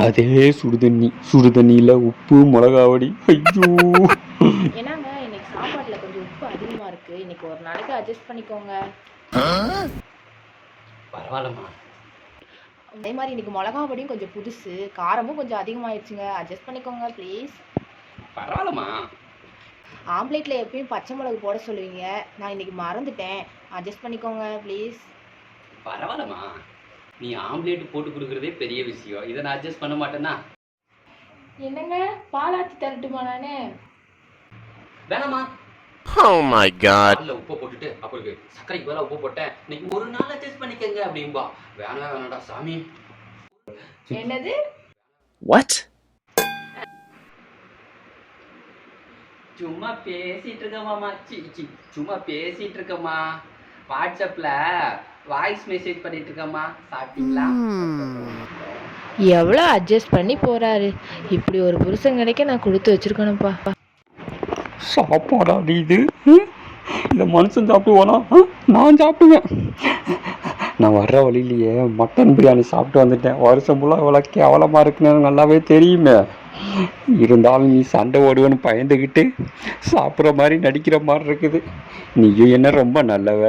அதே சுடுதண்ணியில் உப்பு மிளகாவடி. ஐயோ என்னங்க இன்னைக்கு சாப்பாட்டில் கொஞ்சம் உப்பு அதிகமாக இருக்குது, இன்னைக்கு ஒரு நாளைக்கு அட்ஜஸ்ட் பண்ணிக்கோங்க. பரவாயில்லம்மா. அதே மாதிரி இன்னைக்கு மிளகா பொடியும் கொஞ்சம் புதுசு, காரமும் கொஞ்சம் அதிகமாகிடுச்சுங்க, அட்ஜஸ்ட் பண்ணிக்கோங்க ப்ளீஸ். பரவாயில்லம்மா. ஆம்லேட்டில் எப்பயும் பச்சை மிளகு போட சொல்லுவீங்க, நான் இன்னைக்கு மறந்துட்டேன், அட்ஜஸ்ட் பண்ணிக்கோங்க ப்ளீஸ். பரவாயில்லம்மா, நீ ஆம்லேட் போட்டு கொடுக்குறதே பெரிய விஷயம், இதை நான் அட்ஜஸ்ட் பண்ண மாட்டேன்னா? என்னங்க பாலாத்தி தரட்டுமா நானு? வேணாமா. Oh my god. உப்பு போட்டுட்டு அப்புறம் சர்க்கரைக்கு பதிலாக உப்பு போட்டேன், இன்னைக்கு ஒரு நாள் அட்ஜஸ்ட் பண்ணிக்கங்க அப்படின்பா. வேணாடா சாமி. என்னது? What? சும்மா பேசிட்டு இருக்கமாமா. சும்மா பேசிட்டு இருக்கமா. வாட்ஸ்அப்ல வாய்ஸ் மெசேஜ் பண்ணிட்டு இருக்கமா. சாப்பிட்டீங்களா? எவ்வளோ அட்ஜஸ்ட் பண்ணி போறாரு, இப்படி ஒரு புருஷன் கிடைக்க நான் கொடுத்து வச்சிருக்கணும்ப்பா. சாப்பாடா இது? இந்த மனுஷன் சாப்பிடுவானா? நான் சாப்பிடுவேன். நான் வர்ற வழியிலேயே மட்டன் பிரியாணி சாப்பிட்டு வந்துட்டேன். வருஷம் ஃபுல்லாக இவ்வளோ கேவலமாக இருக்குன்னு நல்லாவே தெரியுமே. இருந்தாலும் நீ சண்டை ஓடுவேன்னு பயந்துக்கிட்டு சாப்பிட்ற மாதிரி நடிக்கிற மாதிரி இருக்குது. நீயும் என்ன ரொம்ப நல்லவ.